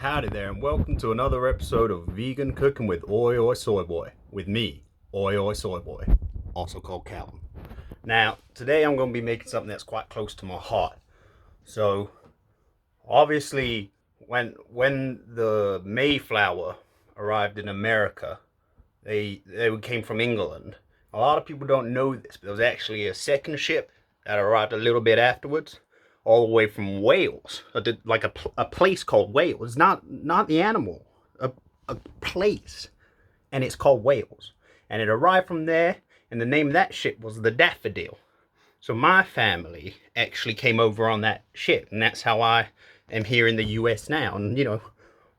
Howdy there, and welcome to another episode of Vegan Cooking with Oi Oi Soyboy, with me, Oi Oi Soyboy, also called Callum. Now, today I'm going to be making something that's quite close to my heart. So, obviously, when the Mayflower arrived in America, they came from England. A lot of people don't know this, but there was actually a second ship that arrived a little bit afterwards, all the way from Wales, like a place called Wales. Not the animal, a place, and it's called Wales. And it arrived from there, and the name of that ship was the Daffodil. So my family actually came over on that ship, and that's how I am here in the U.S. now. And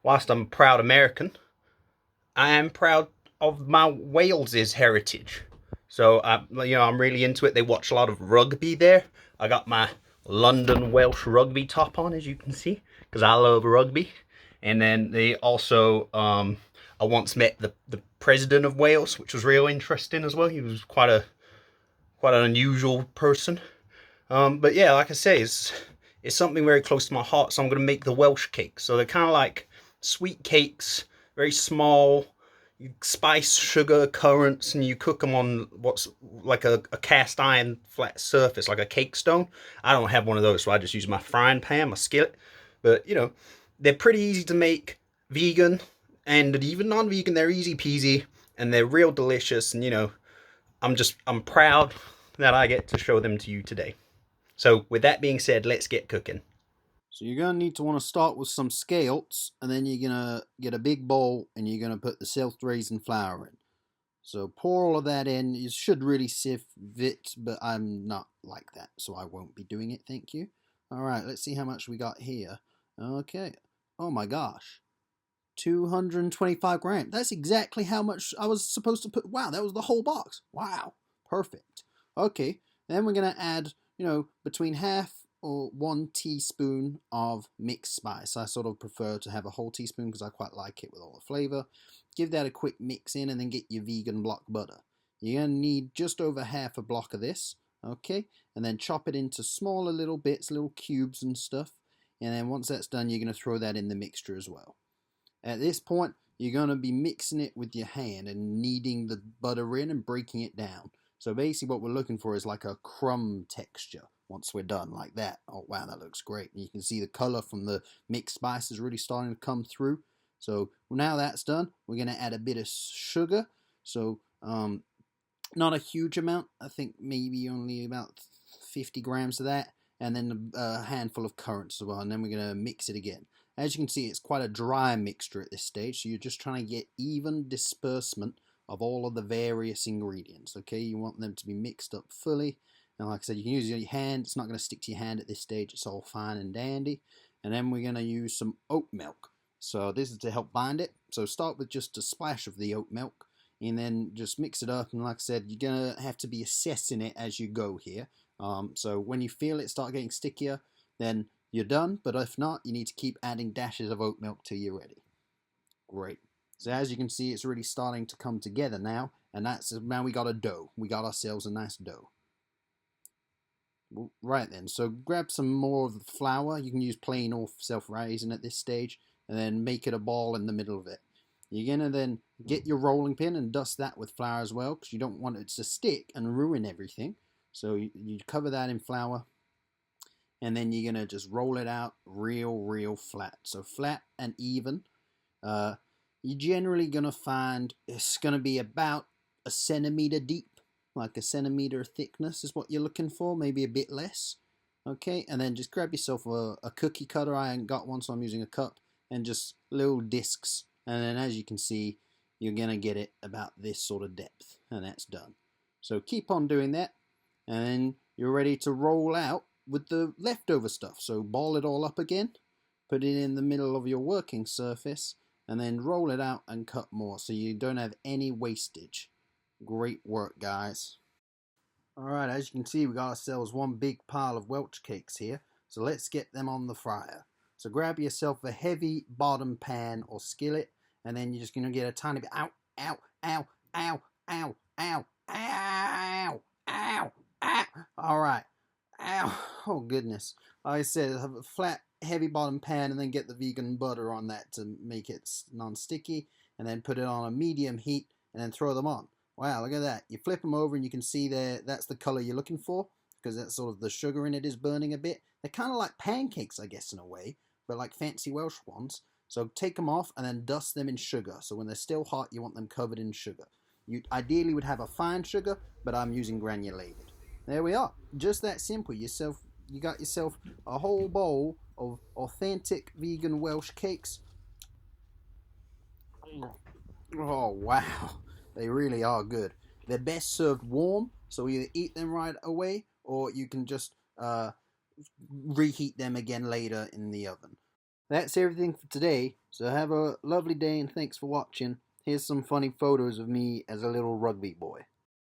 whilst I'm a proud American, I am proud of my Wales's heritage. So I'm really into it. They watch a lot of rugby there. I got my London Welsh rugby top on, as you can see, because I love rugby. And then they also, I once met the president of Wales, which was real interesting as well. He was quite an unusual person. But yeah, like I say, it's something very close to my heart. So I'm going to make the Welsh cakes. So they're kind of like sweet cakes, very small. You spice sugar currants and you cook them on what's like a cast iron flat surface, like a cake stone. I don't have one of those, so I just use my frying pan, my skillet. But they're pretty easy to make, vegan and even non-vegan. They're easy peasy and they're real delicious. And I'm proud that I get to show them to you today. So with that being said, let's get cooking. So you're going to need to want to start with some scallops, and then you're going to get a big bowl and you're going to put the self-raising flour in. So pour all of that in. You should really sieve it, but I'm not like that, so I won't be doing it, thank you. Alright, let's see how much we got here. Okay. Oh my gosh. 225 grams. That's exactly how much I was supposed to put. Wow, that was the whole box. Wow. Perfect. Okay, then we're going to add, between half or 1 teaspoon of mixed spice. I sort of prefer to have a whole teaspoon because I quite like it with all the flavor. Give that a quick mix in and then get your vegan block butter. You're going to need just over half a block of this, okay? And then chop it into smaller little bits, little cubes and stuff. And then once that's done, you're going to throw that in the mixture as well. At this point, you're going to be mixing it with your hand and kneading the butter in and breaking it down. So basically what we're looking for is like a crumb texture once we're done, like that. Oh wow, that looks great. And you can see the color from the mixed spices really starting to come through. So now that's done, we're going to add a bit of sugar. So not a huge amount. I think maybe only about 50 grams of that. And then a handful of currants as well. And then we're going to mix it again. As you can see, it's quite a dry mixture at this stage. So you're just trying to get even disbursement of all of the various ingredients. Okay, you want them to be mixed up fully. And like I said, you can use your hand. It's not going to stick to your hand at this stage. It's all fine and dandy. And then we're going to use some oat milk. So this is to help bind it. So start with just a splash of the oat milk. And then just mix it up. And like I said, you're going to have to be assessing it as you go here. So when you feel it start getting stickier, then you're done. But if not, you need to keep adding dashes of oat milk till you're ready. Great. So as you can see, it's really starting to come together now. And now we got a dough. We got ourselves a nice dough. Right then, so grab some more of the flour. You can use plain or self-raising at this stage, and then make it a ball in the middle of it. You're going to then get your rolling pin and dust that with flour as well, because you don't want it to stick and ruin everything. So you cover that in flour, and then you're going to just roll it out real flat. So flat and even. You're generally going to find it's going to be about a centimeter deep. Like a centimeter thickness is what you're looking for, maybe a bit less. Okay, and then just grab yourself a cookie cutter. I ain't got one, so I'm using a cup, and just little discs. And then as you can see, you're going to get it about this sort of depth, and that's done. So keep on doing that, and then you're ready to roll out with the leftover stuff. So ball it all up again, put it in the middle of your working surface, and then roll it out and cut more so you don't have any wastage. Great work, guys. Alright, as you can see, we got ourselves one big pile of Welsh cakes here. So let's get them on the fryer. So grab yourself a heavy bottom pan or skillet, and then you're just going to get a tiny bit. Ow, ow, ow, ow, ow, ow, ow, ow, ow. Alright. Ow. Oh, goodness. Like I said, have a flat heavy bottom pan and then get the vegan butter on that to make it non-sticky, and then put it on a medium heat and then throw them on. Wow, look at that. You flip them over and you can see there, that's the color you're looking for, because that's sort of the sugar in it is burning a bit. They're kind of like pancakes, I guess, in a way, but like fancy Welsh ones. So take them off and then dust them in sugar. So when they're still hot, you want them covered in sugar. You ideally would have a fine sugar, but I'm using granulated. There we are. Just that simple. You got yourself a whole bowl of authentic vegan Welsh cakes. Oh, wow. They really are good. They're best served warm, so either eat them right away or you can just reheat them again later in the oven. That's everything for today, so have a lovely day and thanks for watching. Here's some funny photos of me as a little rugby boy.